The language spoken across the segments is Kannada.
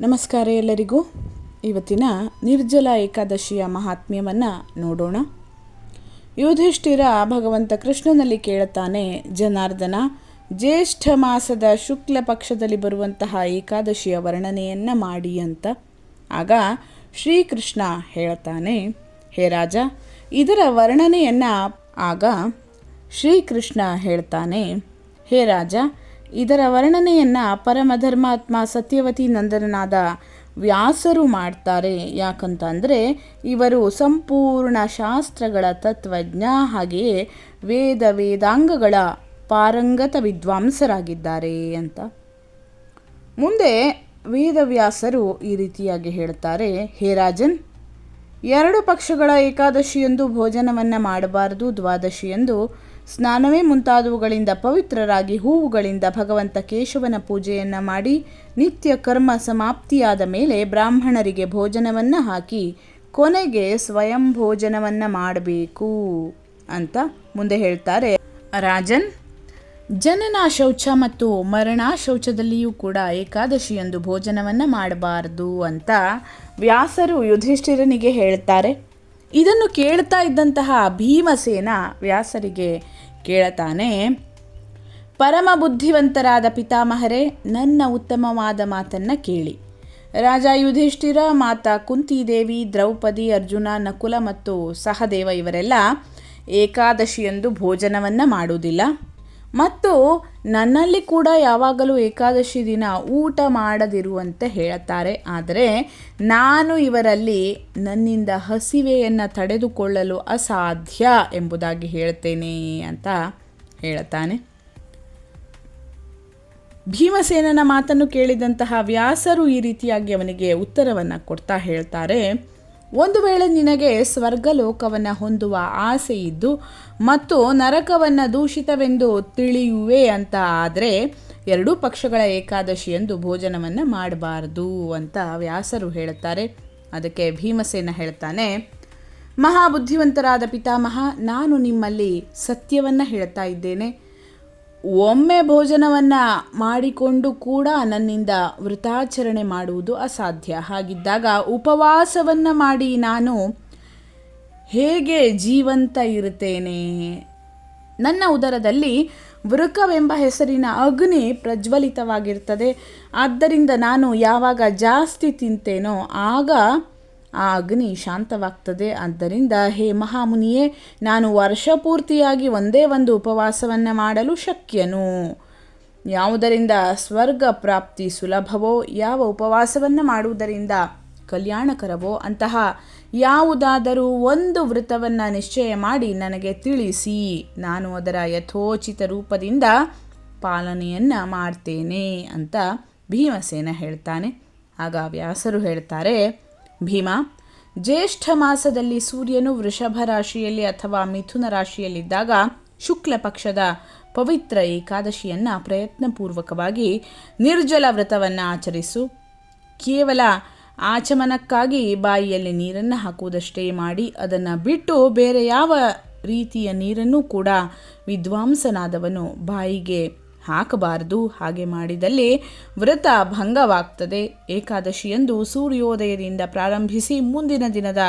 ನಮಸ್ಕಾರ ಎಲ್ಲರಿಗೂ. ಇವತ್ತಿನ ನಿರ್ಜಲ ಏಕಾದಶಿಯ ಮಹಾತ್ಮ್ಯವನ್ನು ನೋಡೋಣ. ಯುಧಿಷ್ಠಿರ ಭಗವಂತ ಕೃಷ್ಣನಲ್ಲಿ ಕೇಳುತ್ತಾನೆ, ಜನಾರ್ದನ, ಜ್ಯೇಷ್ಠ ಮಾಸದ ಶುಕ್ಲ ಪಕ್ಷದಲ್ಲಿ ಬರುವಂತಹ ಏಕಾದಶಿಯ ವರ್ಣನೆಯನ್ನು ಮಾಡಿ ಅಂತ. ಆಗ ಶ್ರೀಕೃಷ್ಣ ಹೇಳ್ತಾನೆ, ಹೇ ರಾಜ, ಇದರ ವರ್ಣನೆಯನ್ನು ಪರಮಧರ್ಮಾತ್ಮ ಸತ್ಯವತಿ ನಂದನನಾದ ವ್ಯಾಸರು ಮಾಡ್ತಾರೆ. ಯಾಕಂತಂದರೆ ಇವರು ಸಂಪೂರ್ಣ ಶಾಸ್ತ್ರಗಳ ತತ್ವಜ್ಞ, ಹಾಗೆಯೇ ವೇದಾಂಗಗಳ ಪಾರಂಗತ ವಿದ್ವಾಂಸರಾಗಿದ್ದಾರೆ ಅಂತ. ಮುಂದೆ ವೇದವ್ಯಾಸರು ಈ ರೀತಿಯಾಗಿ ಹೇಳ್ತಾರೆ, ಹೇ ರಾಜನ್, 2 ಪಕ್ಷಗಳ ಏಕಾದಶಿಯಂದು ಭೋಜನವನ್ನು ಮಾಡಬಾರದು. ದ್ವಾದಶಿಯಂದು ಸ್ನಾನವೇ ಮುಂತಾದವುಗಳಿಂದ ಪವಿತ್ರರಾಗಿ ಹೂವುಗಳಿಂದ ಭಗವಂತ ಕೇಶವನ ಪೂಜೆಯನ್ನು ಮಾಡಿ ನಿತ್ಯ ಕರ್ಮ ಸಮಾಪ್ತಿಯಾದ ಮೇಲೆ ಬ್ರಾಹ್ಮಣರಿಗೆ ಭೋಜನವನ್ನು ಹಾಕಿ ಕೊನೆಗೆ ಸ್ವಯಂ ಭೋಜನವನ್ನು ಮಾಡಬೇಕು ಅಂತ ಮುಂದೆ ಹೇಳ್ತಾರೆ. ರಾಜನ್, ಜನನ ಶೌಚ ಮತ್ತು ಮರಣ ಶೌಚದಲ್ಲಿಯೂ ಕೂಡ ಏಕಾದಶಿಯಂದು ಭೋಜನವನ್ನು ಮಾಡಬಾರದು ಅಂತ ವ್ಯಾಸರು ಯುಧಿಷ್ಠಿರನಿಗೆ ಹೇಳ್ತಾರೆ. ಇದನ್ನು ಕೇಳ್ತಾ ಇದ್ದಂತಹ ಭೀಮಸೇನ ವ್ಯಾಸರಿಗೆ ಕೇಳ್ತಾನೆ, ಪರಮ ಬುದ್ಧಿವಂತರಾದ ಪಿತಾಮಹರೇ, ನನ್ನ ಉತ್ತಮವಾದ ಮಾತನ್ನು ಕೇಳಿ. ರಾಜ ಯುಧಿಷ್ಠಿರ, ಮಾತಾ ಕುಂತಿದೇವಿ, ದ್ರೌಪದಿ, ಅರ್ಜುನ, ನಕುಲ ಮತ್ತು ಸಹದೇವ ಇವರೆಲ್ಲ ಏಕಾದಶಿಯಂದು ಭೋಜನವನ್ನು ಮಾಡುವುದಿಲ್ಲ ಮತ್ತು ನನ್ನಲ್ಲಿ ಕೂಡ ಯಾವಾಗಲೂ ಏಕಾದಶಿ ದಿನ ಊಟ ಮಾಡದಿರುವಂತೆ ಹೇಳುತ್ತಾರೆ. ಆದರೆ ನಾನು ಇವರಲ್ಲಿ ನನ್ನಿಂದ ಹಸಿವೆಯನ್ನು ತಡೆದುಕೊಳ್ಳಲು ಅಸಾಧ್ಯ ಎಂಬುದಾಗಿ ಹೇಳ್ತೇನೆ ಅಂತ ಹೇಳುತ್ತಾನೆ. ಭೀಮಸೇನನ ಮಾತನ್ನು ಕೇಳಿದಂತಹ ವ್ಯಾಸರು ಈ ರೀತಿಯಾಗಿ ಅವನಿಗೆ ಉತ್ತರವನ್ನು ಕೊಡ್ತಾ ಹೇಳ್ತಾರೆ, ಒಂದು ವೇಳೆ ನಿನಗೆ ಸ್ವರ್ಗಲೋಕವನ್ನು ಹೊಂದುವ ಆಸೆ ಇದ್ದು ಮತ್ತು ನರಕವನ್ನು ದೂಷಿತವೆಂದು ತಿಳಿಯುವೆ ಅಂತ ಆದರೆ 2 ಪಕ್ಷಗಳ ಏಕಾದಶಿಯಂದು ಭೋಜನವನ್ನು ಮಾಡಬಾರದು ಅಂತ ವ್ಯಾಸರು ಹೇಳುತ್ತಾರೆ. ಅದಕ್ಕೆ ಭೀಮಸೇನ ಹೇಳ್ತಾನೆ, ಮಹಾಬುದ್ಧಿವಂತರಾದ ಪಿತಾಮಹ, ನಾನು ನಿಮ್ಮಲ್ಲಿ ಸತ್ಯವನ್ನು ಹೇಳ್ತಾ ಇದ್ದೇನೆ. ಒಮ್ಮೆ ಭೋಜನವನ್ನು ಮಾಡಿಕೊಂಡು ಕೂಡ ನನ್ನಿಂದ ವೃತಾಚರಣೆ ಮಾಡುವುದು ಅಸಾಧ್ಯ. ಹಾಗಿದ್ದಾಗ ಉಪವಾಸವನ್ನು ಮಾಡಿ ನಾನು ಹೇಗೆ ಜೀವಂತ ಇರುತ್ತೇನೆ? ನನ್ನ ಉದರದಲ್ಲಿ ವೃಕವೆಂಬ ಹೆಸರಿನ ಅಗ್ನಿ ಪ್ರಜ್ವಲಿತವಾಗಿರ್ತದೆ. ಆದ್ದರಿಂದ ನಾನು ಯಾವಾಗ ಜಾಸ್ತಿ ತಿಂತೇನೋ ಆಗ ಆ ಅಗ್ನಿ ಶಾಂತವಾಗ್ತದೆ. ಆದ್ದರಿಂದ ಹೇ ಮಹಾಮುನಿಯೇ, ನಾನು ವರ್ಷಪೂರ್ತಿಯಾಗಿ ಒಂದೇ ಒಂದು ಉಪವಾಸವನ್ನು ಮಾಡಲು ಶಕ್ಯನು. ಯಾವುದರಿಂದ ಸ್ವರ್ಗ ಪ್ರಾಪ್ತಿ ಸುಲಭವೋ, ಯಾವ ಉಪವಾಸವನ್ನು ಮಾಡುವುದರಿಂದ ಕಲ್ಯಾಣಕರವೋ ಅಂತಹ ಯಾವುದಾದರೂ ಒಂದು ವೃತವನ್ನು ನಿಶ್ಚಯ ಮಾಡಿ ನನಗೆ ತಿಳಿಸಿ. ನಾನು ಅದರ ಯಥೋಚಿತ ರೂಪದಿಂದ ಪಾಲನೆಯನ್ನು ಮಾಡ್ತೇನೆ ಅಂತ ಭೀಮಸೇನ ಹೇಳ್ತಾನೆ. ಆಗ ವ್ಯಾಸರು ಹೇಳ್ತಾರೆ, ಭೀಮ, ಜ್ಯೇಷ್ಠ ಮಾಸದಲ್ಲಿ ಸೂರ್ಯನು ವೃಷಭ ರಾಶಿಯಲ್ಲಿ ಅಥವಾ ಮಿಥುನ ರಾಶಿಯಲ್ಲಿದ್ದಾಗ ಶುಕ್ಲ ಪಕ್ಷದ ಪವಿತ್ರ ಏಕಾದಶಿಯನ್ನು ಪ್ರಯತ್ನಪೂರ್ವಕವಾಗಿ ನಿರ್ಜಲ ವ್ರತವನ್ನು ಆಚರಿಸು. ಕೇವಲ ಆಚಮನಕ್ಕಾಗಿ ಬಾಯಿಯಲ್ಲಿ ನೀರನ್ನು ಹಾಕುವುದಷ್ಟೇ ಮಾಡಿ ಅದನ್ನು ಬಿಟ್ಟು ಬೇರೆ ಯಾವ ರೀತಿಯ ನೀರನ್ನು ಕೂಡ ವಿದ್ವಾಂಸನಾದವನು ಬಾಯಿಗೆ ಹಾಕಬಾರದು. ಹಾಗೆ ಮಾಡಿದಲ್ಲಿ ವ್ರತ ಭಂಗವಾಗ್ತದೆ. ಏಕಾದಶಿಯಂದು ಸೂರ್ಯೋದಯದಿಂದ ಪ್ರಾರಂಭಿಸಿ ಮುಂದಿನ ದಿನದ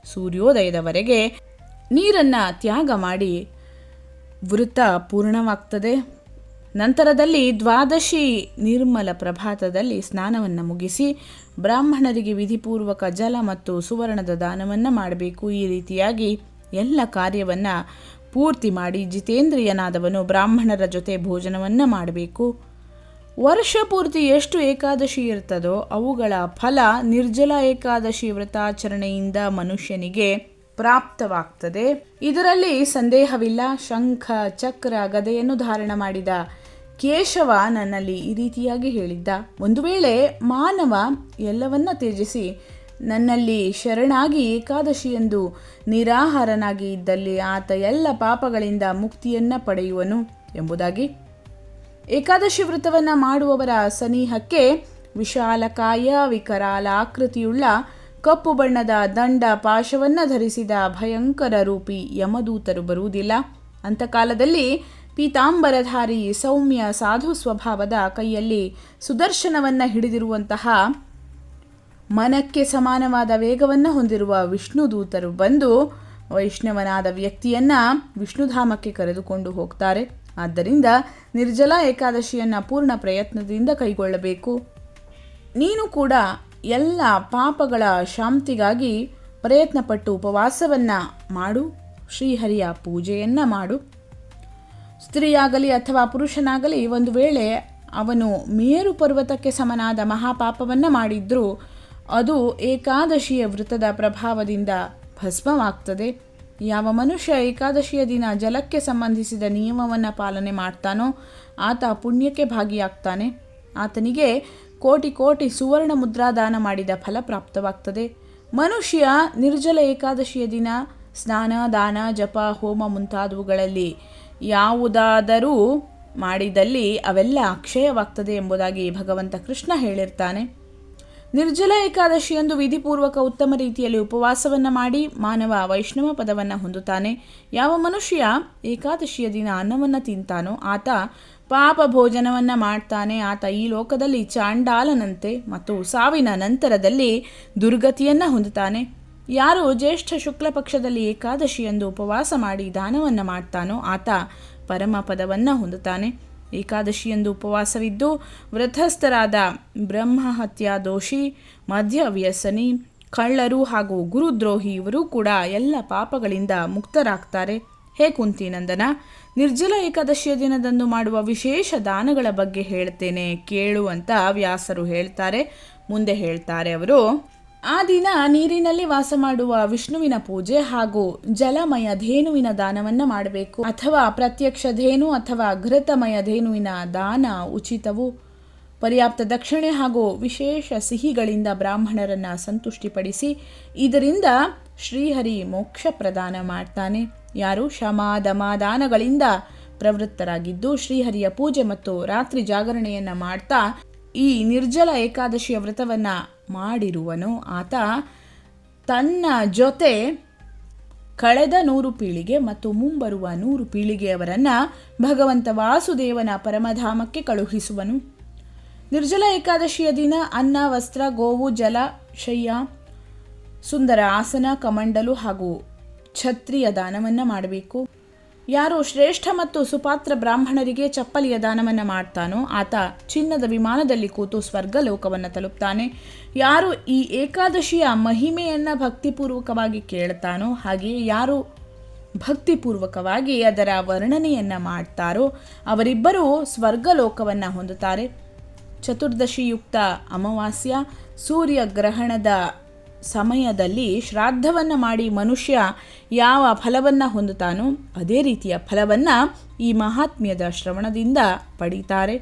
ಸೂರ್ಯೋದಯದವರೆಗೆ ನೀರನ್ನು ತ್ಯಾಗ ಮಾಡಿ ವ್ರತ ಪೂರ್ಣವಾಗ್ತದೆ. ನಂತರದಲ್ಲಿ ದ್ವಾದಶಿ ನಿರ್ಮಲ ಪ್ರಭಾತದಲ್ಲಿ ಸ್ನಾನವನ್ನು ಮುಗಿಸಿ ಬ್ರಾಹ್ಮಣರಿಗೆ ವಿಧಿಪೂರ್ವಕ ಜಲ ಮತ್ತು ಸುವರ್ಣದ ದಾನವನ್ನು ಮಾಡಬೇಕು. ಈ ರೀತಿಯಾಗಿ ಎಲ್ಲ ಕಾರ್ಯವನ್ನು ಪೂರ್ತಿ ಮಾಡಿ ಜಿತೇಂದ್ರಿಯನಾದವನು ಬ್ರಾಹ್ಮಣರ ಜೊತೆ ಭೋಜನವನ್ನು ಮಾಡಬೇಕು. ವರ್ಷ ಪೂರ್ತಿ ಎಷ್ಟು ಏಕಾದಶಿ ಇರ್ತದೋ ಅವುಗಳ ಫಲ ನಿರ್ಜಲ ಏಕಾದಶಿ ವ್ರತಾಚರಣೆಯಿಂದ ಮನುಷ್ಯನಿಗೆ ಪ್ರಾಪ್ತವಾಗ್ತದೆ. ಇದರಲ್ಲಿ ಸಂದೇಹವಿಲ್ಲ. ಶಂಖ, ಚಕ್ರ, ಗದೆಯನ್ನು ಧಾರಣ ಮಾಡಿದ ಕೇಶವ ನನ್ನಲ್ಲಿ ಈ ರೀತಿಯಾಗಿ ಹೇಳಿದ್ದ, ಒಂದು ವೇಳೆ ಮಾನವ ಎಲ್ಲವನ್ನ ತ್ಯಜಿಸಿ ನನ್ನಲ್ಲಿ ಶರಣಾಗಿ ಏಕಾದಶಿಯಂದು ನಿರಾಹಾರನಾಗಿ ಇದ್ದಲ್ಲಿ ಆತ ಎಲ್ಲ ಪಾಪಗಳಿಂದ ಮುಕ್ತಿಯನ್ನು ಪಡೆಯುವನು ಎಂಬುದಾಗಿ. ಏಕಾದಶಿ ವ್ರತವನ್ನು ಮಾಡುವವರ ಸನಿಹಕ್ಕೆ ವಿಶಾಲಕಾಯ ವಿಕರಾಲ ಆಕೃತಿಯುಳ್ಳ ಕಪ್ಪು ಬಣ್ಣದ ದಂಡ ಪಾಶವನ್ನು ಧರಿಸಿದ ಭಯಂಕರ ರೂಪಿ ಯಮದೂತರು ಬರುವುದಿಲ್ಲ. ಅಂತಕಾಲದಲ್ಲಿ ಪೀತಾಂಬರಧಾರಿ ಸೌಮ್ಯ ಸಾಧು ಸ್ವಭಾವದ ಕೈಯಲ್ಲಿ ಸುದರ್ಶನವನ್ನು ಹಿಡಿದಿರುವಂತಹ ಮನಕ್ಕೆ ಸಮಾನವಾದ ವೇಗವನ್ನು ಹೊಂದಿರುವ ವಿಷ್ಣು ದೂತರು ಬಂದು ವೈಷ್ಣವನಾದ ವ್ಯಕ್ತಿಯನ್ನು ವಿಷ್ಣುಧಾಮಕ್ಕೆ ಕರೆದುಕೊಂಡು ಹೋಗ್ತಾರೆ. ಆದ್ದರಿಂದ ನಿರ್ಜಲಾ ಏಕಾದಶಿಯನ್ನು ಪೂರ್ಣ ಪ್ರಯತ್ನದಿಂದ ಕೈಗೊಳ್ಳಬೇಕು. ನೀನು ಕೂಡ ಎಲ್ಲ ಪಾಪಗಳ ಶಾಂತಿಗಾಗಿ ಪ್ರಯತ್ನಪಟ್ಟು ಉಪವಾಸವನ್ನು ಮಾಡು, ಶ್ರೀಹರಿಯ ಪೂಜೆಯನ್ನು ಮಾಡು. ಸ್ತ್ರೀಯಾಗಲಿ ಅಥವಾ ಪುರುಷನಾಗಲಿ ಒಂದು ವೇಳೆ ಅವನು ಮೇರು ಪರ್ವತಕ್ಕೆ ಸಮನಾದ ಮಹಾಪಾಪವನ್ನು ಮಾಡಿದ್ರೂ ಅದು ಏಕಾದಶಿಯ ವೃತದ ಪ್ರಭಾವದಿಂದ ಭಸ್ಮವಾಗ್ತದೆ. ಯಾವ ಮನುಷ್ಯ ಏಕಾದಶಿಯ ದಿನ ಜಲಕ್ಕೆ ಸಂಬಂಧಿಸಿದ ನಿಯಮವನ್ನು ಪಾಲನೆ ಮಾಡ್ತಾನೋ ಆತ ಪುಣ್ಯಕ್ಕೆ ಭಾಗಿಯಾಗ್ತಾನೆ. ಆತನಿಗೆ ಕೋಟಿ ಕೋಟಿ ಸುವರ್ಣ ಮುದ್ರಾದಾನ ಮಾಡಿದ ಫಲ ಪ್ರಾಪ್ತವಾಗ್ತದೆ. ಮನುಷ್ಯ ನಿರ್ಜಲ ಏಕಾದಶಿಯ ದಿನ ಸ್ನಾನ, ದಾನ, ಜಪ, ಹೋಮ ಮುಂತಾದವುಗಳಲ್ಲಿ ಯಾವುದಾದರೂ ಮಾಡಿದಲ್ಲಿ ಅವೆಲ್ಲ ಅಕ್ಷಯವಾಗ್ತದೆ ಎಂಬುದಾಗಿ ಭಗವಂತ ಕೃಷ್ಣ ಹೇಳಿರ್ತಾನೆ. ನಿರ್ಜಲ ಏಕಾದಶಿಯಂದು ವಿಧಿಪೂರ್ವಕ ಉತ್ತಮ ರೀತಿಯಲ್ಲಿ ಉಪವಾಸವನ್ನು ಮಾಡಿ ಮಾನವ ವೈಷ್ಣವ ಪದವನ್ನು ಹೊಂದುತ್ತಾನೆ. ಯಾವ ಮನುಷ್ಯ ಏಕಾದಶಿಯ ದಿನ ಅನ್ನವನ್ನು ತಿಂತಾನೋ ಆತ ಪಾಪ ಭೋಜನವನ್ನು ಮಾಡ್ತಾನೆ. ಆತ ಈ ಲೋಕದಲ್ಲಿ ಚಾಂಡಾಲನಂತೆ ಮತ್ತು ಸಾವಿನ ನಂತರದಲ್ಲಿ ದುರ್ಗತಿಯನ್ನು ಹೊಂದುತ್ತಾನೆ. ಯಾರು ಜ್ಯೇಷ್ಠ ಶುಕ್ಲ ಪಕ್ಷದಲ್ಲಿ ಏಕಾದಶಿಯಂದು ಉಪವಾಸ ಮಾಡಿ ದಾನವನ್ನು ಮಾಡ್ತಾನೋ ಆತ ಪರಮ ಪದವನ್ನು ಹೊಂದುತ್ತಾನೆ. ಏಕಾದಶಿಯಂದು ಉಪವಾಸವಿದ್ದು ವ್ರತಸ್ಥರಾದ ಬ್ರಹ್ಮಹತ್ಯಾ ದೋಷಿ, ಮದ್ಯವ್ಯಸನಿ, ಕಳ್ಳರು ಹಾಗೂ ಗುರುದ್ರೋಹಿ ಇವರು ಕೂಡ ಎಲ್ಲ ಪಾಪಗಳಿಂದ ಮುಕ್ತರಾಗ್ತಾರೆ. ಹೇ ಕುಂತಿನಂದನ, ನಿರ್ಜಲ ಏಕಾದಶಿಯ ದಿನದಂದು ಮಾಡುವ ವಿಶೇಷ ದಾನಗಳ ಬಗ್ಗೆ ಹೇಳ್ತೇನೆ ಕೇಳು ಅಂತ ವ್ಯಾಸರು ಹೇಳ್ತಾರೆ. ಮುಂದೆ ಹೇಳ್ತಾರೆ ಅವರು, ಆ ದಿನ ನೀರಿನಲ್ಲಿ ವಾಸ ಮಾಡುವ ವಿಷ್ಣುವಿನ ಪೂಜೆ ಹಾಗೂ ಜಲಮಯ ಧೇನುವಿನ ದಾನವನ್ನು ಮಾಡಬೇಕು. ಅಥವಾ ಪ್ರತ್ಯಕ್ಷ ಧೇನು ಅಥವಾ ಘೃತಮಯ ಧೇನುವಿನ ದಾನ ಉಚಿತವು. ಪರ್ಯಾಪ್ತ ದಕ್ಷಿಣೆ ಹಾಗೂ ವಿಶೇಷ ಸಿಹಿಗಳಿಂದ ಬ್ರಾಹ್ಮಣರನ್ನು ಸಂತುಷ್ಟಿಪಡಿಸಿ ಇದರಿಂದ ಶ್ರೀಹರಿ ಮೋಕ್ಷ ಪ್ರದಾನ ಮಾಡ್ತಾನೆ. ಯಾರು ಶಮ ದಮ ದಾನಗಳಿಂದ ಪ್ರವೃತ್ತರಾಗಿದ್ದು ಶ್ರೀಹರಿಯ ಪೂಜೆ ಮತ್ತು ರಾತ್ರಿ ಜಾಗರಣೆಯನ್ನು ಮಾಡ್ತಾ ಈ ನಿರ್ಜಲ ಏಕಾದಶಿಯ ವ್ರತವನ್ನು ಮಾಡಿರುವನು ಆತ ತನ್ನ ಜೊತೆ ಕಳೆದ 100 ಪೀಳಿಗೆ ಮತ್ತು ಮುಂಬರುವ 100 ಪೀಳಿಗೆಯವರನ್ನು ಭಗವಂತ ವಾಸುದೇವನ ಪರಮಧಾಮಕ್ಕೆ ಕಳುಹಿಸುವನು. ನಿರ್ಜಲ ಏಕಾದಶಿಯ ದಿನ ಅನ್ನ, ವಸ್ತ್ರ, ಗೋವು, ಜಲ, ಶಯ್ಯ, ಸುಂದರ ಆಸನ, ಕಮಂಡಲು ಹಾಗೂ ಛತ್ರಿಯ ದಾನವನ್ನು ಮಾಡಬೇಕು. ಯಾರು ಶ್ರೇಷ್ಠ ಮತ್ತು ಸುಪಾತ್ರ ಬ್ರಾಹ್ಮಣರಿಗೆ ಚಪ್ಪಲಿಯ ದಾನವನ್ನು ಮಾಡ್ತಾನೋ ಆತ ಚಿನ್ನದ ವಿಮಾನದಲ್ಲಿ ಕೂತು ಸ್ವರ್ಗಲೋಕವನ್ನು ತಲುಪ್ತಾನೆ. ಯಾರು ಈ ಏಕಾದಶಿಯ ಮಹಿಮೆಯನ್ನು ಭಕ್ತಿಪೂರ್ವಕವಾಗಿ ಕೇಳ್ತಾನೋ ಹಾಗೆಯೇ ಯಾರು ಭಕ್ತಿಪೂರ್ವಕವಾಗಿ ಅದರ ವರ್ಣನೆಯನ್ನು ಮಾಡ್ತಾರೋ ಅವರಿಬ್ಬರೂ ಸ್ವರ್ಗಲೋಕವನ್ನು ಹೊಂದುತ್ತಾರೆ. ಚತುರ್ದಶಿಯುಕ್ತ ಅಮಾವಾಸ್ಯ ಸೂರ್ಯಗ್ರಹಣದ ಸಮಯದಲ್ಲಿ ಶ್ರಾದ್ದವನ್ನು ಮಾಡಿ ಮನುಷ್ಯ ಯಾವ ಫಲವನ್ನು ಹೊಂದುತ್ತಾನೋ ಅದೇ ರೀತಿಯ ಫಲವನ್ನು ಈ ಮಹಾತ್ಮ್ಯದ ಶ್ರವಣದಿಂದ ಪಡೀತಾರೆ.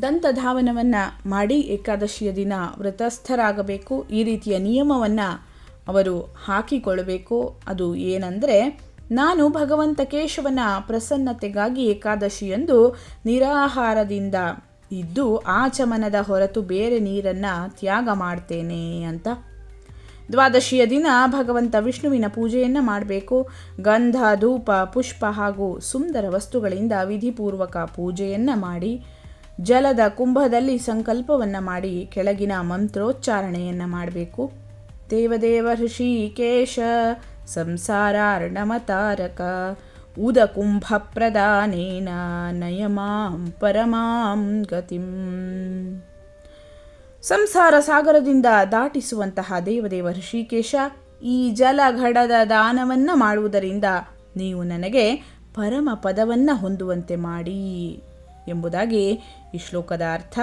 ದಂತಧಾವನವನ್ನು ಮಾಡಿ ಏಕಾದಶಿಯ ದಿನ ವ್ರತಸ್ಥರಾಗಬೇಕು. ಈ ರೀತಿಯ ನಿಯಮವನ್ನು ಅವರು ಹಾಕಿಕೊಳ್ಳಬೇಕು. ಅದು ಏನಂದರೆ, ನಾನು ಭಗವಂತ ಕೇಶವನ ಪ್ರಸನ್ನತೆಗಾಗಿ ಏಕಾದಶಿಯಂದು ನಿರಾಹಾರದಿಂದ ಇದ್ದು ಆಚಮನದ ಹೊರತು ಬೇರೆ ನೀರನ್ನು ತ್ಯಾಗ ಮಾಡ್ತೇನೆ ಅಂತ. ದ್ವಾದಶಿಯ ದಿನ ಭಗವಂತ ವಿಷ್ಣುವಿನ ಪೂಜೆಯನ್ನು ಮಾಡಬೇಕು. ಗಂಧ, ಧೂಪ, ಪುಷ್ಪ ಹಾಗೂ ಸುಂದರ ವಸ್ತುಗಳಿಂದ ವಿಧಿಪೂರ್ವಕ ಪೂಜೆಯನ್ನು ಮಾಡಿ ಜಲದ ಕುಂಭದಲ್ಲಿ ಸಂಕಲ್ಪವನ್ನು ಮಾಡಿ ಕೆಳಗಿನ ಮಂತ್ರೋಚ್ಚಾರಣೆಯನ್ನು ಮಾಡಬೇಕು. ದೇವದೇವ ಹೃಷಿಕೇಶ ಸಂಸಾರಾರ್ಣಮತಾರಕ ಉದಕುಂಭ ಪ್ರದಾನೇನ ನಯಮಾಂ ಪರಮಾಂ ಗತಿಂ. ಸಂಸಾರ ಸಾಗರದಿಂದ ದಾಟಿಸುವಂತಹ ದೇವದೇವ ಋಷಿಕೇಶ, ಈ ಜಲಘಡದ ದಾನವನ್ನು ಮಾಡುವುದರಿಂದ ನೀವು ನನಗೆ ಪರಮ ಪದವನ್ನು ಹೊಂದುವಂತೆ ಮಾಡಿ ಎಂಬುದಾಗಿ ಈ ಶ್ಲೋಕದ ಅರ್ಥ.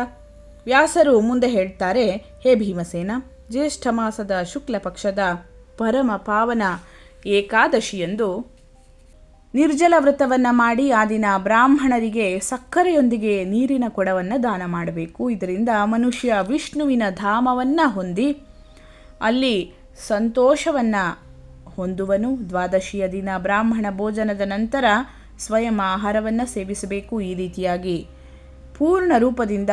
ವ್ಯಾಸರು ಮುಂದೆ ಹೇಳ್ತಾರೆ, ಹೇ ಭೀಮಸೇನ, ಜ್ಯೇಷ್ಠ ಮಾಸದ ಶುಕ್ಲ ಪಕ್ಷದ ಪರಮ ಪಾವನ ಏಕಾದಶಿಯಂದು ನಿರ್ಜಲ ವ್ರತವನ್ನು ಮಾಡಿ ಆ ದಿನ ಬ್ರಾಹ್ಮಣರಿಗೆ ಸಕ್ಕರೆಯೊಂದಿಗೆ ನೀರಿನ ಕೊಡವನ್ನು ದಾನ ಮಾಡಬೇಕು. ಇದರಿಂದ ಮನುಷ್ಯ ವಿಷ್ಣುವಿನ ಧಾಮವನ್ನು ಹೊಂದಿ ಅಲ್ಲಿ ಸಂತೋಷವನ್ನು ಹೊಂದುವನು. ದ್ವಾದಶಿಯ ದಿನ ಬ್ರಾಹ್ಮಣ ಭೋಜನದ ನಂತರ ಸ್ವಯಂ ಆಹಾರವನ್ನು ಸೇವಿಸಬೇಕು. ಈ ರೀತಿಯಾಗಿ ಪೂರ್ಣ ರೂಪದಿಂದ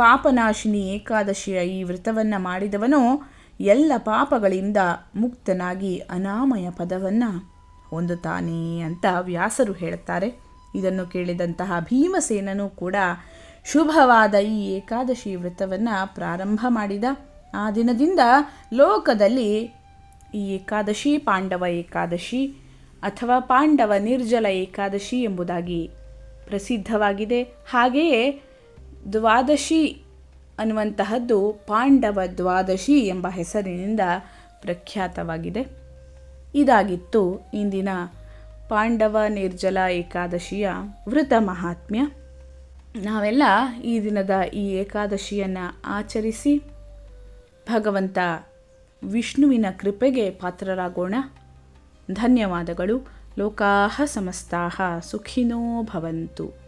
ಪಾಪನಾಶಿನಿ ಏಕಾದಶಿಯ ಈ ವ್ರತವನ್ನು ಮಾಡಿದವನು ಎಲ್ಲ ಪಾಪಗಳಿಂದ ಮುಕ್ತನಾಗಿ ಅನಾಮಯ ಪದವನ್ನು ಹೊಂದುತ್ತಾನೆ ಅಂತ ವ್ಯಾಸರು ಹೇಳುತ್ತಾರೆ. ಇದನ್ನು ಕೇಳಿದಂತಹ ಭೀಮಸೇನನು ಕೂಡ ಶುಭವಾದ ಈ ಏಕಾದಶಿ ವ್ರತವನ್ನು ಪ್ರಾರಂಭ ಮಾಡಿದ. ಆ ದಿನದಿಂದ ಲೋಕದಲ್ಲಿ ಈ ಏಕಾದಶಿ ಪಾಂಡವ ಏಕಾದಶಿ ಅಥವಾ ಪಾಂಡವ ನಿರ್ಜಲ ಏಕಾದಶಿ ಎಂಬುದಾಗಿ ಪ್ರಸಿದ್ಧವಾಗಿದೆ. ಹಾಗೆಯೇ ದ್ವಾದಶಿ ಅನ್ನುವಂತಹದ್ದು ಪಾಂಡವ ದ್ವಾದಶಿ ಎಂಬ ಹೆಸರಿನಿಂದ ಪ್ರಖ್ಯಾತವಾಗಿದೆ. ಇದಾಗಿತ್ತು ಇಂದಿನ ಪಾಂಡವ ನಿರ್ಜಲ ಏಕಾದಶಿಯ ವೃತ ಮಹಾತ್ಮ್ಯ. ನಾವೆಲ್ಲ ಈ ದಿನದ ಈ ಏಕಾದಶಿಯನ್ನು ಆಚರಿಸಿ ಭಗವಂತ ವಿಷ್ಣುವಿನ ಕೃಪೆಗೆ ಪಾತ್ರರಾಗೋಣ. ಧನ್ಯವಾದಗಳು. ಲೋಕಾಃ ಸಮಸ್ತಾಃ ಸುಖಿನೋ ಭವಂತು.